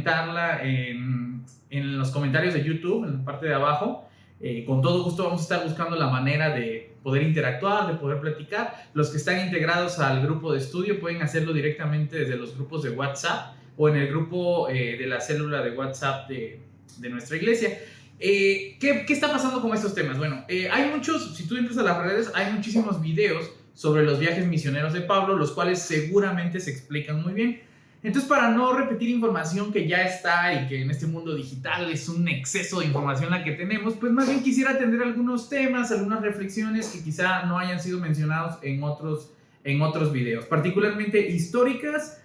comentarla en los comentarios de YouTube, en la parte de abajo. Con todo gusto vamos a estar buscando la manera de poder interactuar, de poder platicar. Los que están integrados al grupo de estudio pueden hacerlo directamente desde los grupos de WhatsApp o en el grupo de la célula de WhatsApp de nuestra iglesia. ¿Qué está pasando con estos temas? Bueno, hay muchos, si tú entras a las redes, hay muchísimos videos sobre los viajes misioneros de Pablo, los cuales seguramente se explican muy bien. Entonces, para no repetir información que ya está y que en este mundo digital es un exceso de información la que tenemos, pues más bien quisiera atender algunos temas, algunas reflexiones que quizá no hayan sido mencionados en otros videos, particularmente históricas,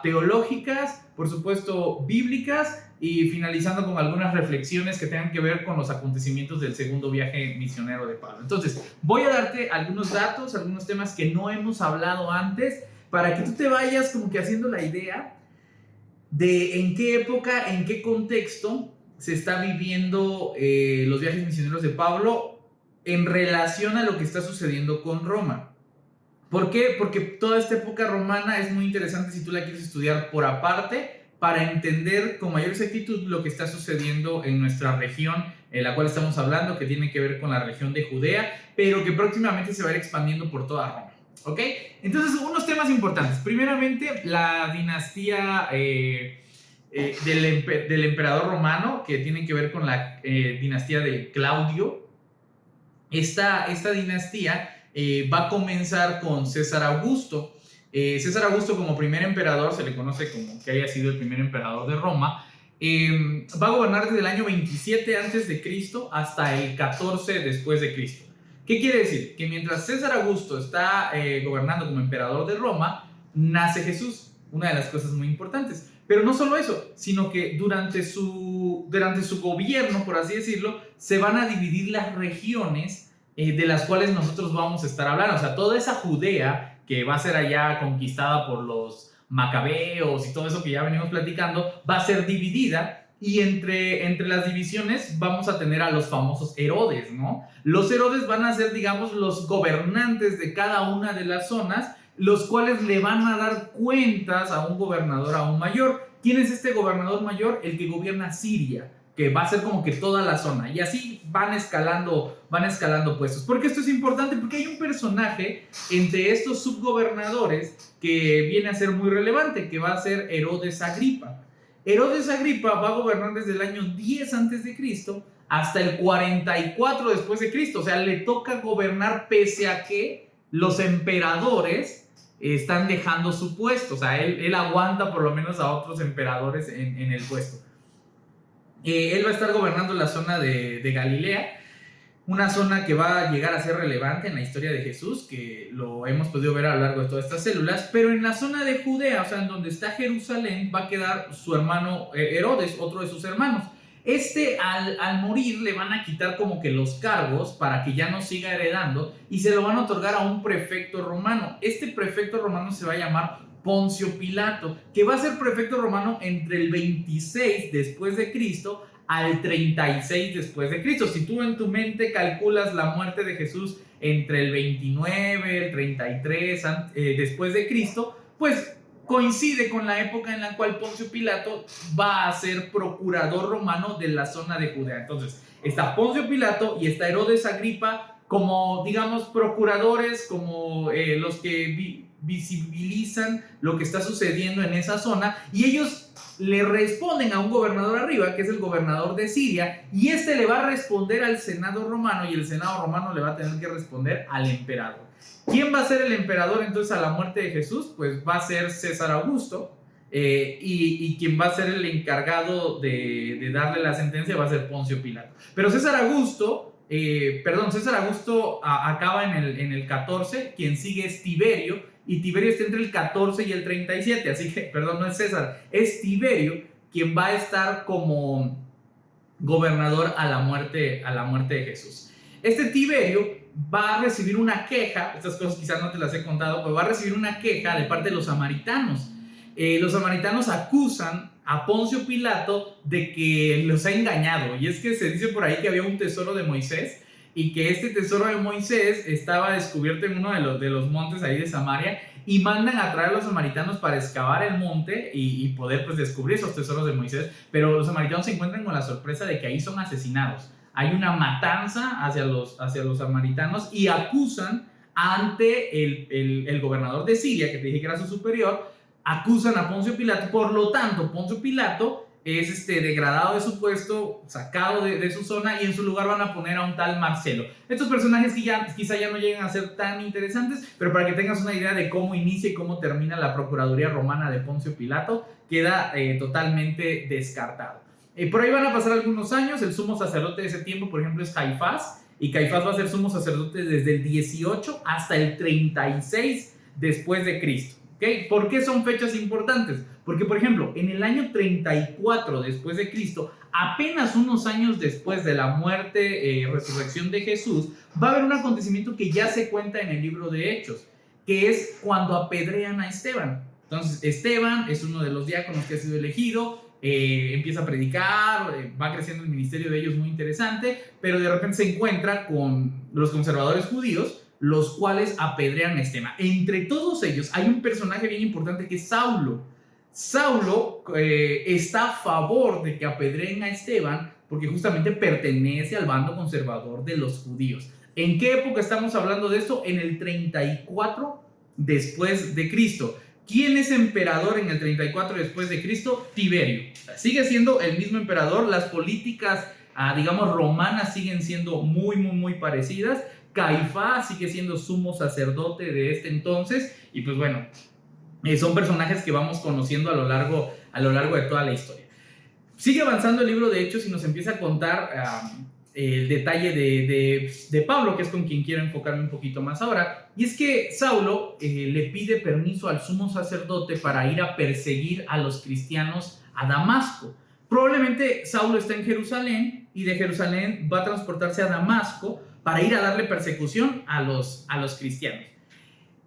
teológicas, por supuesto bíblicas, y finalizando con algunas reflexiones que tengan que ver con los acontecimientos del segundo viaje misionero de Pablo. Entonces, voy a darte algunos datos, algunos temas que no hemos hablado antes, para que tú te vayas como que haciendo la idea de en qué época, en qué contexto se está viviendo los viajes misioneros de Pablo en relación a lo que está sucediendo con Roma. ¿Por qué? Porque toda esta época romana es muy interesante si tú la quieres estudiar por aparte, para entender con mayor exactitud lo que está sucediendo en nuestra región, en la cual estamos hablando, que tiene que ver con la región de Judea, pero que próximamente se va a ir expandiendo por toda Roma. ¿Ok? Entonces, unos temas importantes. Primeramente, la dinastía del emperador romano, que tiene que ver con la dinastía de Claudio. Esta dinastía va a comenzar con César Augusto. César Augusto, como primer emperador, se le conoce como que haya sido el primer emperador de Roma. Va a gobernar desde el año 27 a.C. hasta el 14 después de Cristo. ¿Qué quiere decir? Que mientras César Augusto está gobernando como emperador de Roma, nace Jesús, una de las cosas muy importantes. Pero no solo eso, sino que durante su gobierno, por así decirlo, se van a dividir las regiones de las cuales nosotros vamos a estar hablando. O sea, toda esa Judea que va a ser allá conquistada por los macabeos y todo eso que ya venimos platicando, va a ser dividida, y entre las divisiones vamos a tener a los famosos Herodes, ¿no? Los Herodes van a ser, digamos, los gobernantes de cada una de las zonas, los cuales le van a dar cuentas a un gobernador aún mayor. ¿Quién es este gobernador mayor? El que gobierna Siria, que va a ser como que toda la zona, y así van escalando puestos. ¿Por qué esto es importante? Porque hay un personaje entre estos subgobernadores que viene a ser muy relevante, que va a ser Herodes Agripa. Herodes Agripa va a gobernar desde el año 10 a.C. hasta el 44 después de Cristo. O sea, le toca gobernar pese a que los emperadores están dejando su puesto. O sea, él aguanta por lo menos a otros emperadores en el puesto. Él va a estar gobernando la zona de Galilea, una zona que va a llegar a ser relevante en la historia de Jesús, que lo hemos podido ver a lo largo de todas estas células. Pero en la zona de Judea, o sea, en donde está Jerusalén, va a quedar su hermano Herodes, otro de sus hermanos. Al morir, le van a quitar como que los cargos para que ya no siga heredando, y se lo van a otorgar a un prefecto romano. Este prefecto romano se va a llamar Poncio Pilato, que va a ser prefecto romano entre el 26 después de Cristo al 36 después de Cristo. Si tú en tu mente calculas la muerte de Jesús entre el 29, el 33 después de Cristo, pues coincide con la época en la cual Poncio Pilato va a ser procurador romano de la zona de Judea. Entonces, está Poncio Pilato y está Herodes Agripa como, digamos, procuradores, como los que visibilizan lo que está sucediendo en esa zona, y ellos le responden a un gobernador arriba, que es el gobernador de Siria, y este le va a responder al Senado romano, y el Senado romano le va a tener que responder al emperador. ¿Quién va a ser el emperador entonces a la muerte de Jesús? Pues va a ser César Augusto, y quien va a ser el encargado de darle la sentencia va a ser Poncio Pilato. Pero César Augusto acaba en el 14, quien sigue es Tiberio, y Tiberio está entre el 14 y el 37, así que, perdón, no es César, es Tiberio quien va a estar como gobernador a la muerte de Jesús. Este Tiberio va a recibir una queja, estas cosas quizás no te las he contado, pero va a recibir una queja de parte de los samaritanos. Los samaritanos acusan a Poncio Pilato de que los ha engañado, y es que se dice por ahí que había un tesoro de Moisés, y que este tesoro de Moisés estaba descubierto en uno de los montes ahí de Samaria, y mandan a traer a los samaritanos para excavar el monte y poder pues descubrir esos tesoros de Moisés, pero los samaritanos se encuentran con la sorpresa de que ahí son asesinados. Hay una matanza hacia los samaritanos y acusan ante el gobernador de Siria, que te dije que era su superior, acusan a Poncio Pilato. Por lo tanto, Poncio Pilato es degradado de su puesto, sacado de su zona, y en su lugar van a poner a un tal Marcelo. Estos personajes que quizá ya no llegan a ser tan interesantes, pero para que tengas una idea de cómo inicia y cómo termina la Procuraduría Romana de Poncio Pilato, queda totalmente descartado. Por ahí van a pasar algunos años. El sumo sacerdote de ese tiempo, por ejemplo, es Caifás, y Caifás va a ser sumo sacerdote desde el 18 hasta el 36 después de Cristo. ¿Okay? ¿Por qué son fechas importantes? Porque, por ejemplo, en el año 34 después de Cristo, apenas unos años después de la muerte, resurrección de Jesús, va a haber un acontecimiento que ya se cuenta en el libro de Hechos, que es cuando apedrean a Esteban. Entonces, Esteban es uno de los diáconos que ha sido elegido, empieza a predicar, va creciendo el ministerio de ellos muy interesante, pero de repente se encuentra con los conservadores judíos, los cuales apedrean a Esteban. Entre todos ellos hay un personaje bien importante que es Saulo. Saulo está a favor de que apedreen a Esteban porque justamente pertenece al bando conservador de los judíos. ¿En qué época estamos hablando de esto? En el 34 después de Cristo. ¿Quién es emperador en el 34 después de Cristo? Tiberio. Sigue siendo el mismo emperador. Las políticas, digamos, romanas siguen siendo muy parecidas. Caifás sigue siendo sumo sacerdote de este entonces. Y pues bueno, son personajes que vamos conociendo a lo largo de toda la historia. Sigue avanzando el libro de Hechos y nos empieza a contar el detalle de Pablo, que es con quien quiero enfocarme un poquito más ahora. Y es que Saulo le pide permiso al sumo sacerdote para ir a perseguir a los cristianos a Damasco. Probablemente Saulo está en Jerusalén y de Jerusalén va a transportarse a Damasco para ir a darle persecución a los cristianos.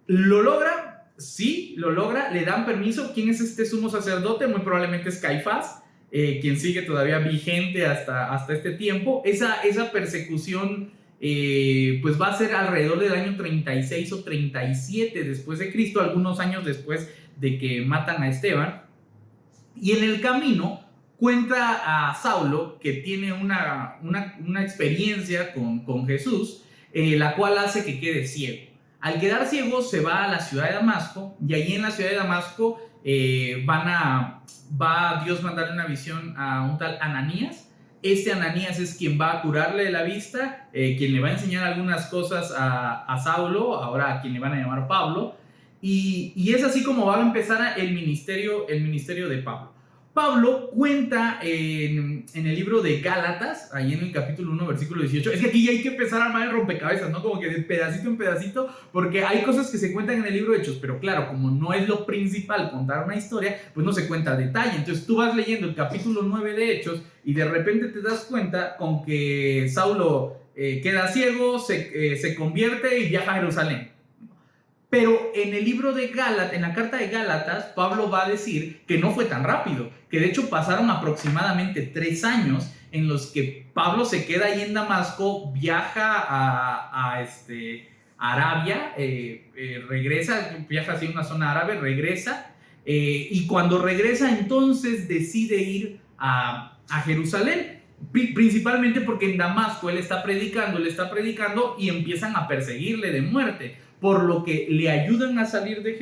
¿Lo logra? Sí, lo logra. Le dan permiso. ¿Quién es este sumo sacerdote? Muy probablemente es Caifás, quien sigue todavía vigente hasta este tiempo. Esa persecución pues va a ser alrededor del año 36 o 37 después de Cristo, algunos años después de que matan a Esteban. Y en el camino cuenta a Saulo que tiene una experiencia con Jesús, la cual hace que quede ciego. Al quedar ciego se va a la ciudad de Damasco, y allí en la ciudad de Damasco va Dios a mandarle una visión a un tal Ananías. Este Ananías es quien va a curarle la vista, quien le va a enseñar algunas cosas a Saulo, ahora a quien le van a llamar Pablo, y es así como va a empezar el ministerio de Pablo. Pablo cuenta en el libro de Gálatas, ahí en el capítulo 1, versículo 18. Es que aquí ya hay que empezar a armar el rompecabezas, ¿no? Como que de pedacito en pedacito, porque hay cosas que se cuentan en el libro de Hechos, pero claro, como no es lo principal contar una historia, pues no se cuenta a detalle. Entonces tú vas leyendo el capítulo 9 de Hechos y de repente te das cuenta con que Saulo queda ciego, se convierte y viaja a Jerusalén. Pero en el libro de Gálatas, en la carta de Gálatas, Pablo va a decir que no fue tan rápido, que de hecho pasaron aproximadamente 3 años en los que Pablo se queda ahí en Damasco, viaja a Arabia, viaja hacia una zona árabe, regresa, y cuando regresa entonces decide ir a Jerusalén, principalmente porque en Damasco él está predicando y empiezan a perseguirle de muerte, por lo que le ayudan a salir de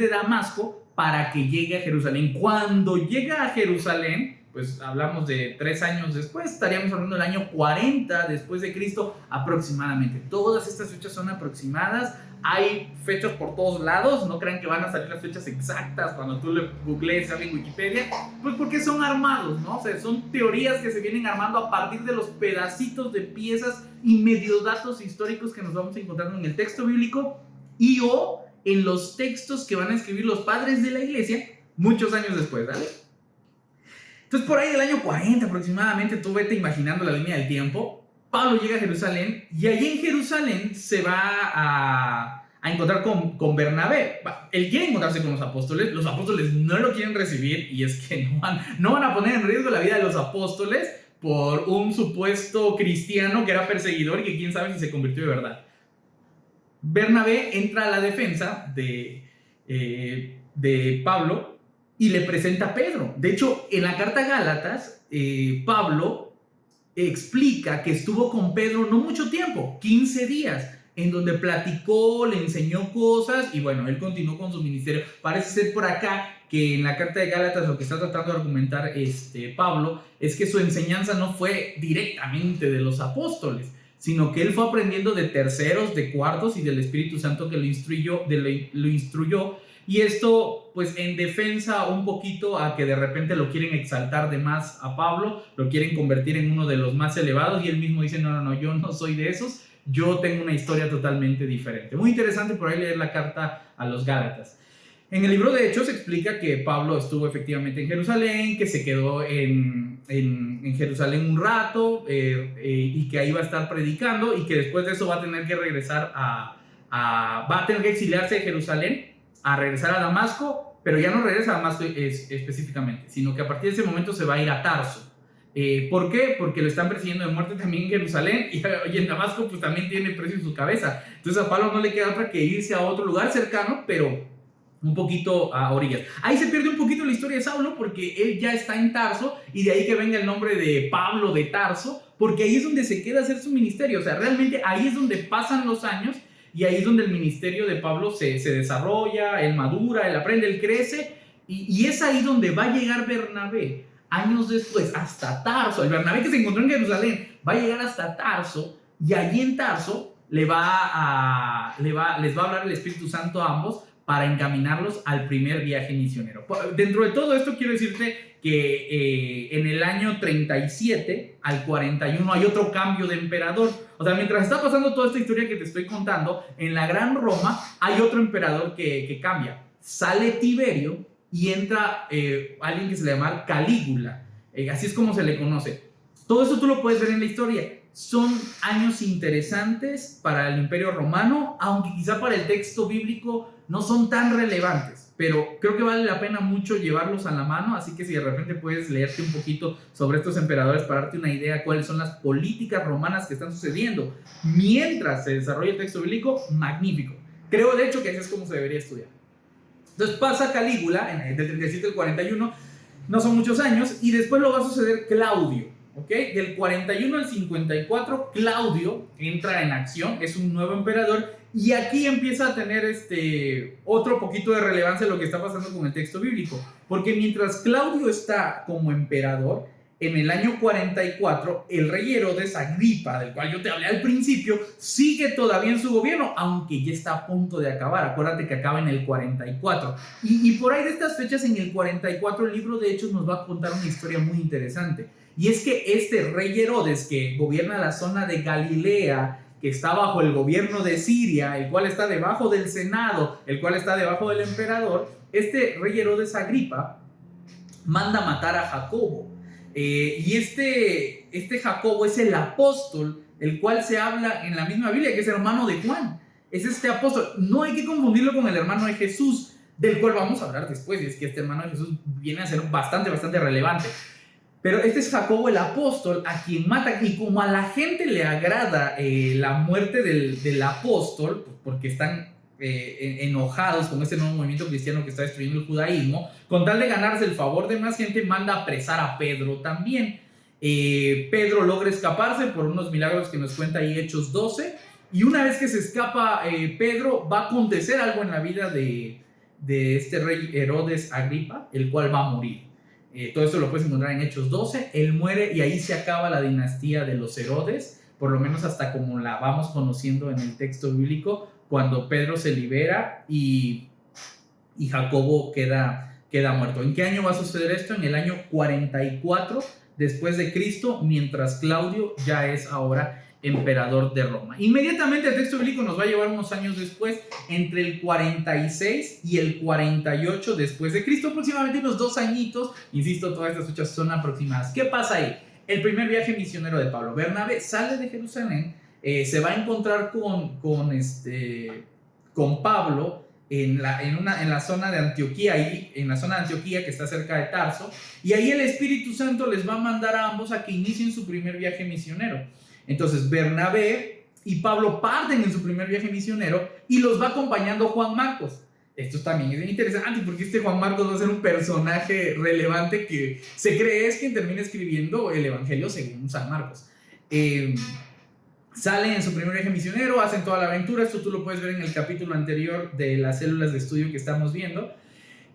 Damasco para que llegue a Jerusalén. Cuando llega a Jerusalén, pues hablamos de 3 años después, estaríamos hablando del año 40 después de Cristo aproximadamente. Todas estas fechas son aproximadas, hay fechas por todos lados, no crean que van a salir las fechas exactas cuando tú le googlees algo en Wikipedia, pues porque son armados, ¿no? O sea, son teorías que se vienen armando a partir de los pedacitos de piezas y medio datos históricos que nos vamos encontrando en el texto bíblico y o en los textos que van a escribir los padres de la iglesia muchos años después, ¿vale? Entonces por ahí del año 40 aproximadamente, tú vete imaginando la línea del tiempo, Pablo llega a Jerusalén y allí en Jerusalén se va a encontrar con Bernabé. Él quiere encontrarse con los apóstoles no lo quieren recibir, y es que no van a poner en riesgo la vida de los apóstoles por un supuesto cristiano que era perseguidor y que quién sabe si se convirtió de verdad. Bernabé entra a la defensa de Pablo y le presenta a Pedro. De hecho, en la carta a Gálatas, Pablo explica que estuvo con Pedro no mucho tiempo, 15 días, en donde platicó, le enseñó cosas y bueno, él continuó con su ministerio. Parece ser por acá que en la carta de Gálatas lo que está tratando de argumentar Pablo es que su enseñanza no fue directamente de los apóstoles, sino que él fue aprendiendo de terceros, de cuartos y del Espíritu Santo que lo instruyó. Y esto, pues, en defensa un poquito a que de repente lo quieren exaltar de más a Pablo, lo quieren convertir en uno de los más elevados, y él mismo dice, no, yo no soy de esos, yo tengo una historia totalmente diferente. Muy interesante por ahí leer la carta a los Gálatas. En el libro de Hechos se explica que Pablo estuvo efectivamente en Jerusalén, que se quedó en Jerusalén un rato y que ahí va a estar predicando y que después de eso va a tener que regresar va a tener que exiliarse de Jerusalén a regresar a Damasco, pero ya no regresa a Damasco específicamente, sino que a partir de ese momento se va a ir a Tarso. ¿Por qué? Porque lo están persiguiendo de muerte también en Jerusalén y en Damasco pues también tiene precio en su cabeza. Entonces a Pablo no le queda otra que irse a otro lugar cercano, pero un poquito a orillas. Ahí se pierde un poquito la historia de Saulo porque él ya está en Tarso y de ahí que venga el nombre de Pablo de Tarso, porque ahí es donde se queda a hacer su ministerio. O sea, realmente ahí es donde pasan los años y ahí es donde el ministerio de Pablo se desarrolla, él madura, él aprende, él crece y es ahí donde va a llegar Bernabé años después hasta Tarso. El Bernabé que se encontró en Jerusalén va a llegar hasta Tarso y allí en Tarso les va a hablar el Espíritu Santo a ambos para encaminarlos al primer viaje misionero. Dentro de todo esto quiero decirte que en el año 37 al 41 hay otro cambio de emperador. O sea, mientras está pasando toda esta historia que te estoy contando, en la Gran Roma hay otro emperador que cambia. Sale Tiberio y entra alguien que se le llama Calígula. Así es como se le conoce. Todo eso tú lo puedes ver en la historia. Son años interesantes para el Imperio Romano, aunque quizá para el texto bíblico no son tan relevantes, pero creo que vale la pena mucho llevarlos a la mano, así que si de repente puedes leerte un poquito sobre estos emperadores para darte una idea de cuáles son las políticas romanas que están sucediendo mientras se desarrolla el texto bíblico, magnífico. Creo de hecho que así es como se debería estudiar. Entonces pasa Calígula, del 37 al 41, no son muchos años, y después lo va a suceder Claudio. ¿Okay? Del 41 al 54, Claudio entra en acción, es un nuevo emperador, y aquí empieza a tener otro poquito de relevancia lo que está pasando con el texto bíblico, porque mientras Claudio está como emperador, en el año 44, el rey Herodes Agripa, del cual yo te hablé al principio, sigue todavía en su gobierno, aunque ya está a punto de acabar. Acuérdate que acaba en el 44. Y por ahí de estas fechas, en el 44, el libro de Hechos nos va a contar una historia muy interesante. Y es que este rey Herodes, que gobierna la zona de Galilea, que está bajo el gobierno de Siria, el cual está debajo del Senado, el cual está debajo del emperador, este rey Herodes Agripa manda matar a Jacobo. Y este Jacobo es el apóstol, el cual se habla en la misma Biblia, que es hermano de Juan. Es este apóstol. No hay que confundirlo con el hermano de Jesús, del cual vamos a hablar después. Y es que este hermano de Jesús viene a ser bastante relevante. Pero este es Jacobo el apóstol, a quien mata. Y como a la gente le agrada la muerte del apóstol, pues porque están enojados con este nuevo movimiento cristiano que está destruyendo el judaísmo, con tal de ganarse el favor de más gente, manda a apresar a Pedro también. Pedro logra escaparse por unos milagros que nos cuenta ahí Hechos 12, y una vez que se escapa Pedro, va a acontecer algo en la vida de este rey Herodes Agripa, el cual va a morir. Todo esto lo puedes encontrar en Hechos 12. Él muere y ahí se acaba la dinastía de los Herodes, por lo menos hasta como la vamos conociendo en el texto bíblico, cuando Pedro se libera y Jacobo queda muerto. ¿En qué año va a suceder esto? En el año 44 después de Cristo, mientras Claudio ya es ahora emperador de Roma. Inmediatamente el texto bíblico nos va a llevar unos años después, entre el 46 y el 48 después de Cristo, aproximadamente unos 2 añitos. Insisto, todas estas fechas son aproximadas. ¿Qué pasa ahí? El primer viaje misionero de Pablo. Bernabé sale de Jerusalén, se va a encontrar con Pablo en la zona de Antioquía, ahí, en la zona de Antioquía que está cerca de Tarso, y ahí el Espíritu Santo les va a mandar a ambos a que inicien su primer viaje misionero. Entonces Bernabé y Pablo parten en su primer viaje misionero y los va acompañando Juan Marcos. Esto también es interesante porque este Juan Marcos va a ser un personaje relevante que se cree es quien termina escribiendo el Evangelio según San Marcos. Salen en su primer viaje misionero, hacen toda la aventura. Esto tú lo puedes ver en el capítulo anterior de las células de estudio que estamos viendo.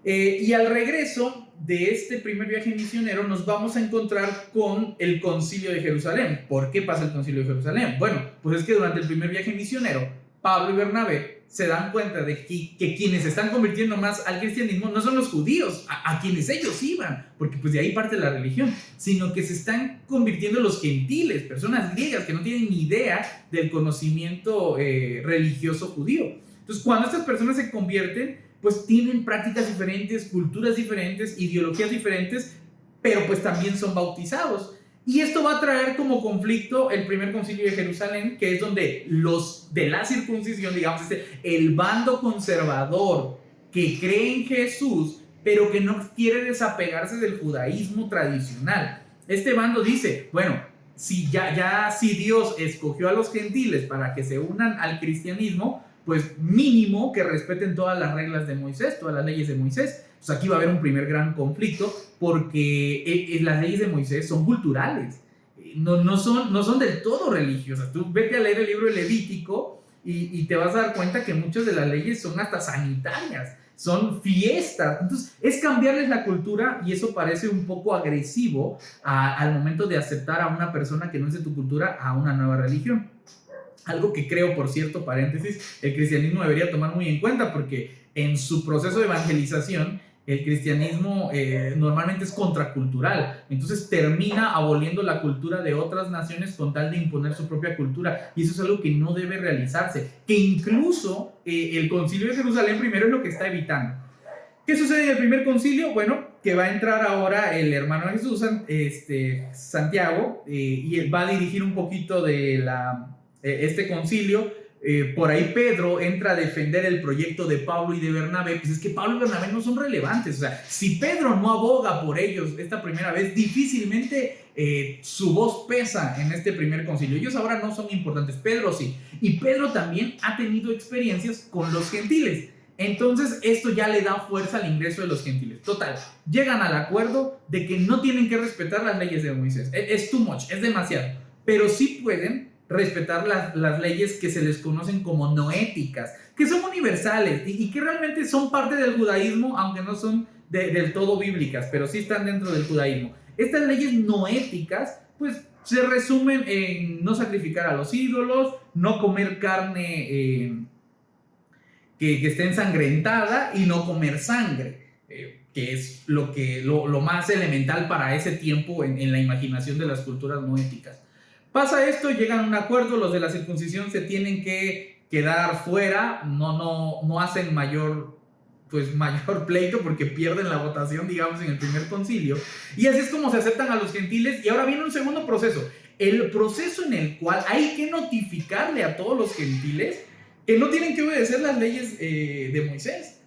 Y al regreso de este primer viaje misionero nos vamos a encontrar con el Concilio de Jerusalén. ¿Por qué pasa el Concilio de Jerusalén? Bueno, pues es que durante el primer viaje misionero, Pablo y Bernabé se dan cuenta de que quienes se están convirtiendo más al cristianismo no son los judíos, a quienes ellos iban, porque pues de ahí parte la religión, sino que se están convirtiendo los gentiles, personas griegas que no tienen ni idea del conocimiento religioso judío. Entonces, cuando estas personas se convierten, pues tienen prácticas diferentes, culturas diferentes, ideologías diferentes, pero pues también son bautizados. Y esto va a traer como conflicto el primer concilio de Jerusalén, que es donde los de la circuncisión, digamos, el bando conservador que cree en Jesús, pero que no quiere desapegarse del judaísmo tradicional. Este bando dice, bueno, si Dios escogió a los gentiles para que se unan al cristianismo, pues mínimo que respeten todas las reglas de Moisés, todas las leyes de Moisés. Pues aquí va a haber un primer gran conflicto porque las leyes de Moisés son culturales, no son del todo religiosas. Tú vete a leer el libro de Levítico y te vas a dar cuenta que muchas de las leyes son hasta sanitarias, son fiestas. Entonces es cambiarles la cultura y eso parece un poco agresivo al momento de aceptar a una persona que no es de tu cultura a una nueva religión. Algo que creo, por cierto, paréntesis, el cristianismo debería tomar muy en cuenta porque en su proceso de evangelización el cristianismo normalmente es contracultural, entonces termina aboliendo la cultura de otras naciones con tal de imponer su propia cultura, y eso es algo que no debe realizarse, que incluso el concilio de Jerusalén primero es lo que está evitando. ¿Qué sucede en el primer concilio? Bueno, que va a entrar ahora el hermano de Jesús, Santiago, y él va a dirigir un poquito de este concilio. Por ahí Pedro entra a defender el proyecto de Pablo y de Bernabé. Pues es que Pablo y Bernabé no son relevantes. O sea, si Pedro no aboga por ellos esta primera vez, difícilmente su voz pesa en este primer concilio. Ellos ahora no son importantes, Pedro sí. Y Pedro también ha tenido experiencias con los gentiles. Entonces esto ya le da fuerza al ingreso de los gentiles. Total, llegan al acuerdo de que no tienen que respetar las leyes de Moisés. Es too much, es demasiado. Pero sí pueden respetar las leyes que se les conocen como noéticas, que son universales y que realmente son parte del judaísmo, aunque no son del todo bíblicas, pero sí están dentro del judaísmo. Estas leyes noéticas, pues se resumen en no sacrificar a los ídolos, no comer carne que esté ensangrentada y no comer sangre, que es lo más elemental para ese tiempo en la imaginación de las culturas noéticas. Pasa esto, llegan a un acuerdo, los de la circuncisión se tienen que quedar fuera, no hacen mayor pleito porque pierden la votación, digamos, en el primer concilio. Y así es como se aceptan a los gentiles. Y ahora viene un segundo proceso, el proceso en el cual hay que notificarle a todos los gentiles que no tienen que obedecer las leyes de Moisés,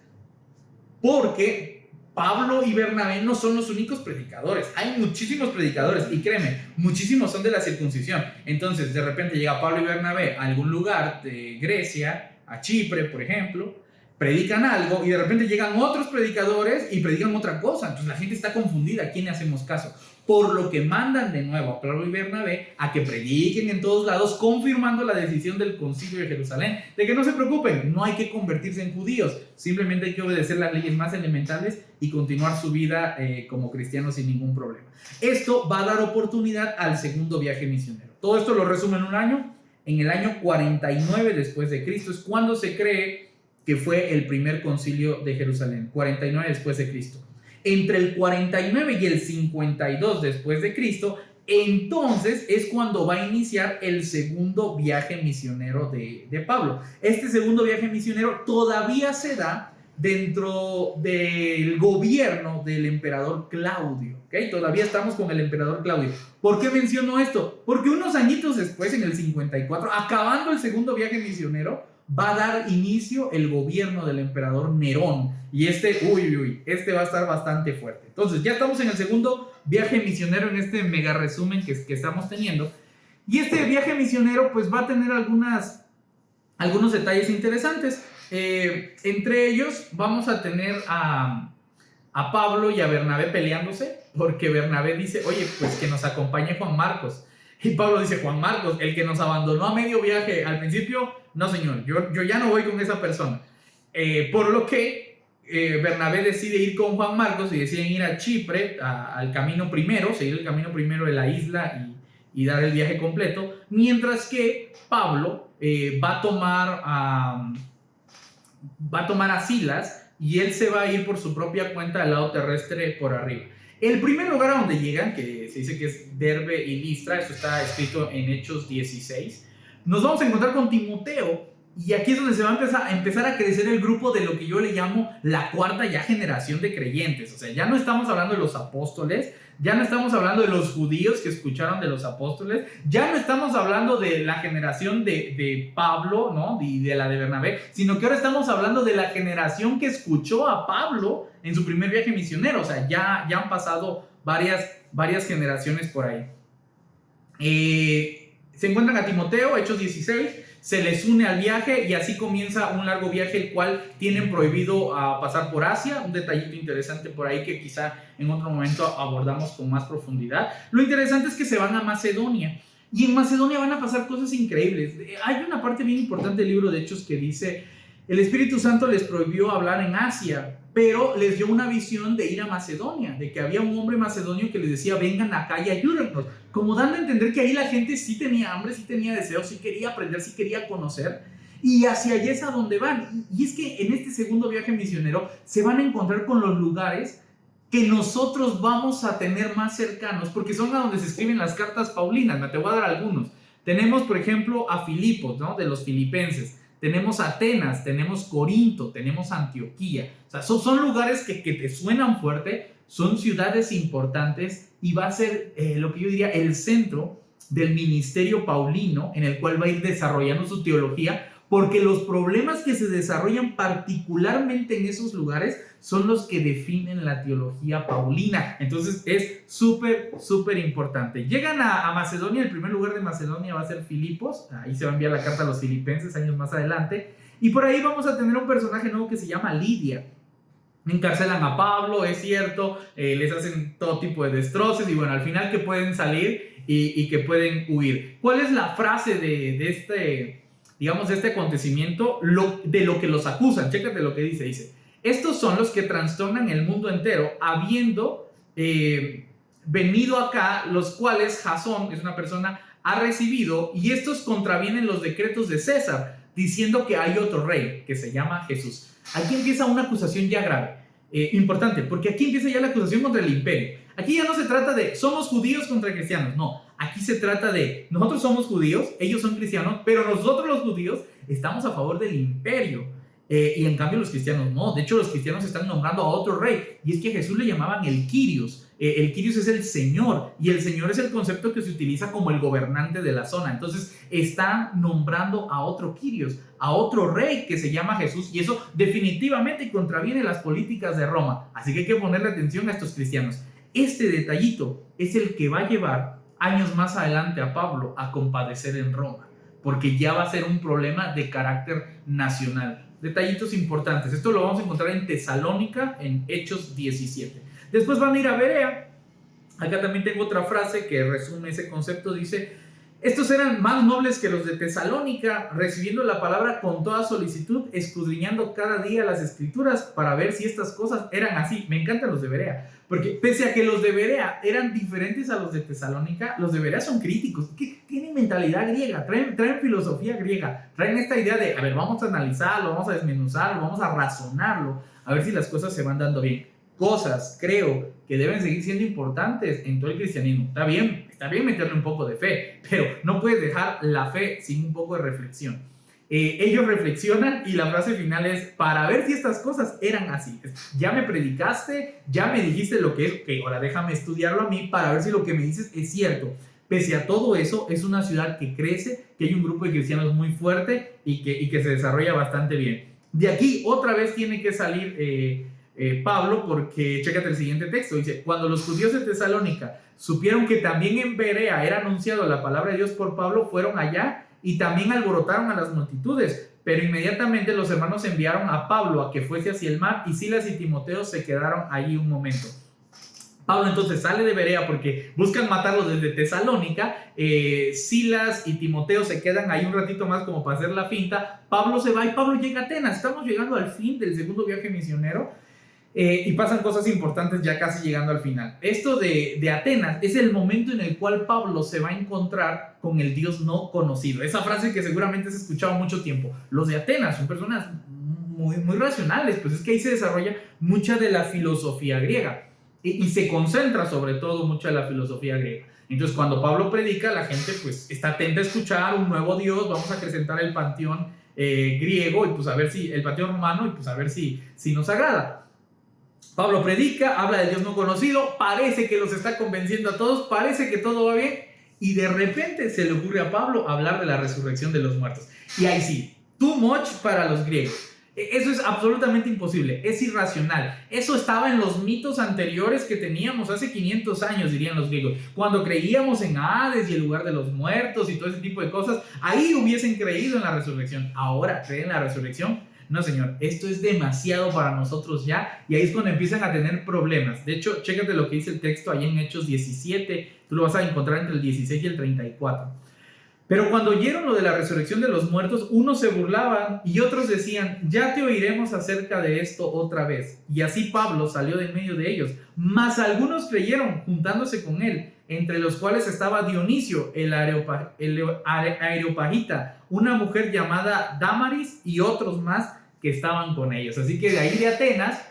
porque Pablo y Bernabé no son los únicos predicadores. Hay muchísimos predicadores y créeme, muchísimos son de la circuncisión. Entonces de repente llega Pablo y Bernabé a algún lugar de Grecia, a Chipre por ejemplo, predican algo y de repente llegan otros predicadores y predican otra cosa. Entonces la gente está confundida, ¿a quién le hacemos caso? Por lo que mandan de nuevo a Pablo y Bernabé a que prediquen en todos lados, confirmando la decisión del concilio de Jerusalén, de que no se preocupen, no hay que convertirse en judíos, simplemente hay que obedecer las leyes más elementales y continuar su vida como cristianos sin ningún problema. Esto va a dar oportunidad al segundo viaje misionero. Todo esto lo resumo en un año. En el año 49 después de Cristo es cuando se cree que fue el primer concilio de Jerusalén, 49 después de Cristo. Entre el 49 y el 52 después de Cristo, entonces es cuando va a iniciar el segundo viaje misionero de Pablo. Este segundo viaje misionero todavía se da dentro del gobierno del emperador Claudio, ¿okay? Todavía estamos con el emperador Claudio. ¿Por qué menciono esto? Porque unos añitos después, en el 54, acabando el segundo viaje misionero, va a dar inicio el gobierno del emperador Nerón. Y este va a estar bastante fuerte. Entonces, ya estamos en el segundo viaje misionero en este mega resumen que estamos teniendo. Y este viaje misionero pues va a tener algunos detalles interesantes. Entre ellos vamos a tener a Pablo y a Bernabé peleándose, porque Bernabé dice, oye, pues que nos acompañe Juan Marcos. Y Pablo dice, Juan Marcos, el que nos abandonó a medio viaje al principio, no señor, yo ya no voy con esa persona. Por lo que Bernabé decide ir con Juan Marcos y deciden ir a Chipre, al camino primero, seguir el camino primero de la isla y dar el viaje completo, mientras que Pablo va a tomar a Silas y él se va a ir por su propia cuenta al lado terrestre por arriba. El primer lugar a donde llegan, que se dice que es Derbe y Listra, esto está escrito en Hechos 16, nos vamos a encontrar con Timoteo, y aquí es donde se va a empezar a crecer el grupo de lo que yo le llamo la cuarta ya generación de creyentes. O sea, ya no estamos hablando de los apóstoles, ya no estamos hablando de los judíos que escucharon de los apóstoles, ya no estamos hablando de la generación de Pablo, ¿no? Y de la de Bernabé, sino que ahora estamos hablando de la generación que escuchó a Pablo en su primer viaje misionero. O sea, ya han pasado varias generaciones por ahí. Se encuentran a Timoteo, Hechos 16, se les une al viaje y así comienza un largo viaje, el cual tienen prohibido pasar por Asia. Un detallito interesante por ahí que quizá en otro momento abordamos con más profundidad. Lo interesante es que se van a Macedonia, y en Macedonia van a pasar cosas increíbles. Hay una parte bien importante del libro de Hechos que dice: el Espíritu Santo les prohibió hablar en Asia, pero les dio una visión de ir a Macedonia, de que había un hombre macedonio que les decía, vengan acá y ayúdennos, como dando a entender que ahí la gente sí tenía hambre, sí tenía deseo, sí quería aprender, sí quería conocer, y hacia allá es a donde van. Y es que en este segundo viaje misionero se van a encontrar con los lugares que nosotros vamos a tener más cercanos, porque son a donde se escriben las cartas paulinas. Te voy a dar algunos. Tenemos, por ejemplo, a Filipos, ¿no? De los filipenses. Tenemos Atenas, tenemos Corinto, tenemos Antioquía. O sea, son lugares que te suenan fuerte, son ciudades importantes, y va a ser lo que yo diría el centro del ministerio paulino, en el cual va a ir desarrollando su teología, porque los problemas que se desarrollan particularmente en esos lugares son los que definen la teología paulina. Entonces es súper importante. Llegan a Macedonia. El primer lugar de Macedonia va a ser Filipos. Ahí se va a enviar la carta a los filipenses años más adelante, y por ahí vamos a tener un personaje nuevo que se llama Lidia. Encarcelan a Pablo, es cierto, les hacen todo tipo de destrozos, y bueno, al final que pueden salir y que pueden huir. ¿Cuál es la frase de este acontecimiento, de lo que los acusan? Chécate lo que dice: estos son los que trastornan el mundo entero, habiendo venido acá, los cuales Jasón, es una persona, ha recibido, y estos contravienen los decretos de César, diciendo que hay otro rey que se llama Jesús. Aquí empieza una acusación ya grave, importante, porque aquí empieza ya la acusación contra el imperio. Aquí ya no se trata de somos judíos contra cristianos, no. Aquí se trata de nosotros somos judíos, ellos son cristianos, pero nosotros los judíos estamos a favor del imperio. Y en cambio los cristianos no. De hecho, los cristianos están nombrando a otro rey, y es que a Jesús le llamaban el Kyrios. El Kyrios es el Señor, y el Señor es el concepto que se utiliza como el gobernante de la zona. Entonces están nombrando a otro Kyrios, a otro rey que se llama Jesús, y eso definitivamente contraviene las políticas de Roma. Así que hay que ponerle atención a estos cristianos. Este detallito es el que va a llevar años más adelante a Pablo a compadecer en Roma, porque ya va a ser un problema de carácter nacional. Detallitos importantes. Esto lo vamos a encontrar en Tesalónica, en Hechos 17. Después van a ir a Berea. Acá también tengo otra frase que resume ese concepto. Dice: estos eran más nobles que los de Tesalónica, recibiendo la palabra con toda solicitud, escudriñando cada día las escrituras para ver si estas cosas eran así. Me encantan los de Berea, porque pese a que los de Berea eran diferentes a los de Tesalónica, los de Berea son críticos, que tienen mentalidad griega, traen filosofía griega, traen esta idea de, a ver, vamos a analizarlo, vamos a desmenuzarlo, vamos a razonarlo, a ver si las cosas se van dando bien. Cosas, creo, que deben seguir siendo importantes en todo el cristianismo. Está bien meterle un poco de fe, pero no puedes dejar la fe sin un poco de reflexión. Ellos reflexionan, y la frase final es: para ver si estas cosas eran así. Ya me predicaste, ya me dijiste lo que es, ok, ahora déjame estudiarlo a mí para ver si lo que me dices es cierto. Pese a todo eso, es una ciudad que crece, que hay un grupo de cristianos muy fuerte y que se desarrolla bastante bien. De aquí otra vez tiene que salir Pablo, porque chécate el siguiente texto, dice: cuando los judíos de Tesalónica supieron que también en Berea era anunciado la palabra de Dios por Pablo, fueron allá y también alborotaron a las multitudes, pero inmediatamente los hermanos enviaron a Pablo a que fuese hacia el mar, y Silas y Timoteo se quedaron allí un momento. Pablo entonces sale de Berea porque buscan matarlo desde Tesalónica. Silas y Timoteo se quedan ahí un ratito más como para hacer la finta. Pablo se va y Pablo llega a Atenas. Estamos llegando al fin del segundo viaje misionero. Y pasan cosas importantes ya casi llegando al final. Esto de Atenas es el momento en el cual Pablo se va a encontrar con el Dios no conocido. Esa frase que seguramente has escuchado mucho tiempo. Los de Atenas son personas muy racionales, pues es que ahí se desarrolla mucha de la filosofía griega y se concentra sobre todo mucha de la filosofía griega. Entonces cuando Pablo predica, la gente pues está atenta a escuchar un nuevo Dios. Vamos a acrecentar el panteón griego y pues a ver si el panteón romano, y pues a ver si nos agrada. Pablo predica, habla del Dios no conocido, parece que los está convenciendo a todos, parece que todo va bien, y de repente se le ocurre a Pablo hablar de la resurrección de los muertos. Y ahí sí, too much para los griegos. Eso es absolutamente imposible, es irracional. Eso estaba en los mitos anteriores que teníamos hace 500 años, dirían los griegos. Cuando creíamos en Hades y el lugar de los muertos y todo ese tipo de cosas, ahí hubiesen creído en la resurrección. Ahora, ¿creen en la resurrección? No, señor, esto es demasiado para nosotros ya, y ahí es cuando empiezan a tener problemas. De hecho, chécate lo que dice el texto ahí en Hechos 17, tú lo vas a encontrar entre el 16 y el 34. Pero cuando oyeron lo de la resurrección de los muertos, unos se burlaban y otros decían: ya te oiremos acerca de esto otra vez. Y así Pablo salió de en medio de ellos. Mas algunos creyeron, juntándose con él, entre los cuales estaba Dionisio, el Areopagita, una mujer llamada Dámaris y otros más que estaban con ellos. Así que de ahí de Atenas,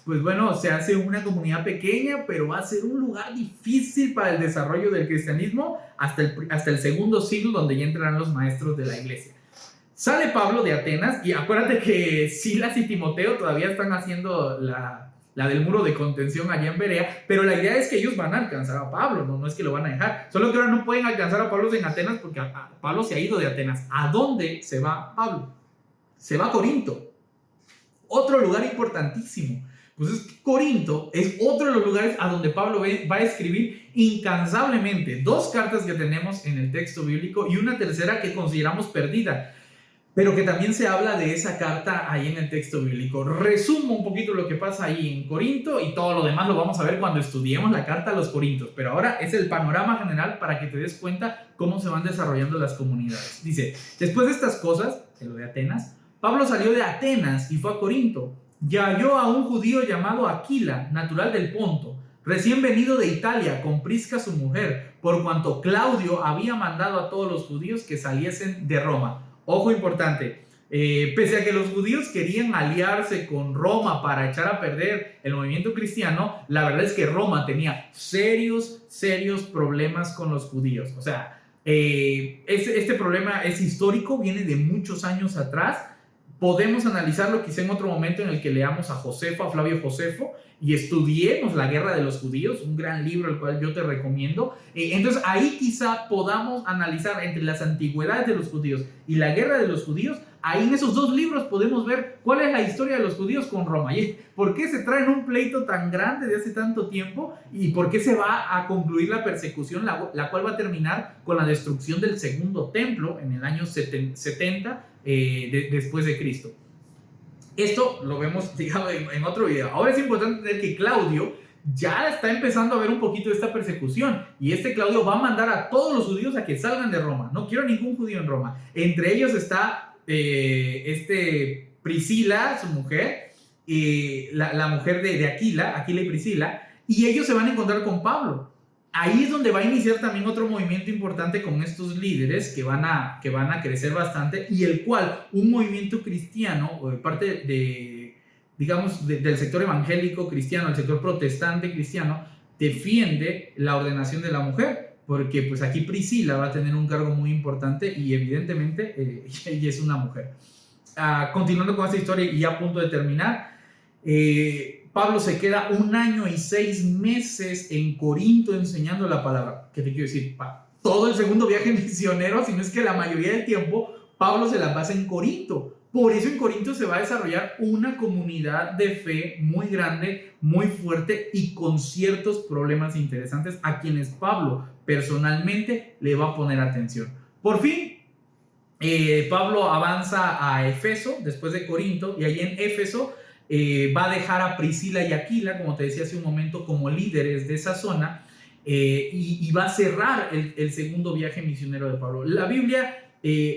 pues bueno, se hace una comunidad pequeña, pero va a ser un lugar difícil para el desarrollo del cristianismo hasta el segundo siglo, donde ya entrarán los maestros de la iglesia. Sale Pablo de Atenas, y acuérdate que Silas y Timoteo todavía están haciendo la del muro de contención allá en Berea, pero la idea es que ellos van a alcanzar a Pablo, no es que lo van a dejar. Solo que ahora no pueden alcanzar a Pablo en Atenas porque Pablo se ha ido de Atenas. ¿A dónde se va Pablo? Se va a Corinto, otro lugar importantísimo. Pues Corinto es otro de los lugares a donde Pablo va a escribir incansablemente. 2 cartas que tenemos en el texto bíblico y una tercera que consideramos perdida, pero que también se habla de esa carta ahí en el texto bíblico. Resumo un poquito lo que pasa ahí en Corinto, y todo lo demás lo vamos a ver cuando estudiemos la carta a los Corintios, pero ahora es el panorama general para que te des cuenta cómo se van desarrollando las comunidades. Dice: después de estas cosas, de lo de Atenas, Pablo salió de Atenas y fue a Corinto, y halló a un judío llamado Aquila, natural del Ponto, recién venido de Italia, con Prisca su mujer, por cuanto Claudio había mandado a todos los judíos que saliesen de Roma. Ojo importante, pese a que los judíos querían aliarse con Roma para echar a perder el movimiento cristiano, la verdad es que Roma tenía serios problemas con los judíos. O sea, este problema es histórico, viene de muchos años atrás. Podemos analizarlo quizá en otro momento en el que leamos a Josefo, a Flavio Josefo, y estudiemos la guerra de los judíos, un gran libro el cual yo te recomiendo. Entonces ahí quizá podamos analizar entre las antigüedades de los judíos y la guerra de los judíos. Ahí en esos 2 libros podemos ver cuál es la historia de los judíos con Roma y por qué se traen un pleito tan grande de hace tanto tiempo, y por qué se va a concluir la persecución, la cual va a terminar con la destrucción del segundo templo en el año 70 después de Cristo. Esto lo vemos, digamos, en otro video. Ahora es importante entender que Claudio ya está empezando a ver un poquito de esta persecución, y Claudio va a mandar a todos los judíos a que salgan de Roma. No quiero ningún judío en Roma. Entre ellos está Priscila, su mujer, la mujer de Aquila y Priscila, y ellos se van a encontrar con Pablo. Ahí es donde va a iniciar también otro movimiento importante con estos líderes que van a crecer bastante, y el cual un movimiento cristiano, o de parte del sector evangélico cristiano, el sector protestante cristiano, defiende la ordenación de la mujer, porque pues aquí Priscila va a tener un cargo muy importante y evidentemente ella es una mujer. Continuando con esta historia y ya a punto de terminar, Pablo se queda 1 año y 6 meses en Corinto enseñando la palabra. ¿Qué te quiero decir? Todo el segundo viaje misionero, si no es que la mayoría del tiempo, Pablo se la pasa en Corinto. Por eso en Corinto se va a desarrollar una comunidad de fe muy grande, muy fuerte y con ciertos problemas interesantes a quienes Pablo personalmente le va a poner atención. Por fin, Pablo avanza a Efeso, después de Corinto, y allí en Éfeso va a dejar a Priscila y Aquila, como te decía hace un momento, como líderes de esa zona, y va a cerrar el segundo viaje misionero de Pablo. La Biblia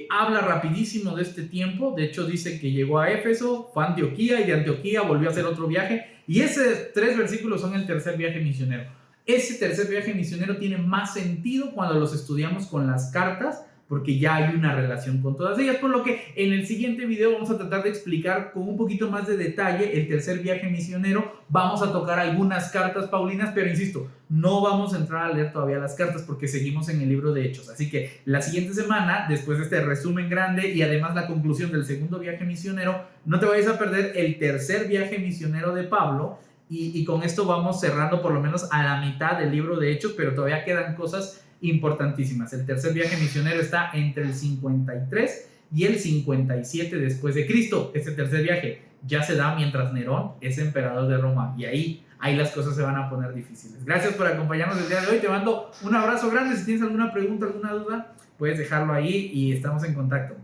habla rapidísimo de este tiempo. De hecho dice que llegó a Éfeso, fue a Antioquía, y de Antioquía volvió a hacer otro viaje, y esos 3 versículos son el tercer viaje misionero. Ese tercer viaje misionero tiene más sentido cuando los estudiamos con las cartas, porque ya hay una relación con todas ellas, por lo que en el siguiente video vamos a tratar de explicar con un poquito más de detalle el tercer viaje misionero. Vamos a tocar algunas cartas paulinas, pero insisto, no vamos a entrar a leer todavía las cartas porque seguimos en el libro de Hechos. Así que la siguiente semana, después de este resumen grande y además la conclusión del segundo viaje misionero, no te vayas a perder el tercer viaje misionero de Pablo. Y con esto vamos cerrando por lo menos a la mitad del libro de Hechos, pero todavía quedan cosas importantísimas. El tercer viaje misionero está entre el 53 y el 57 después de Cristo. Este tercer viaje ya se da mientras Nerón es emperador de Roma, y ahí las cosas se van a poner difíciles. Gracias por acompañarnos el día de hoy. Te mando un abrazo grande. Si tienes alguna pregunta, alguna duda, puedes dejarlo ahí y estamos en contacto.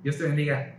Dios te bendiga.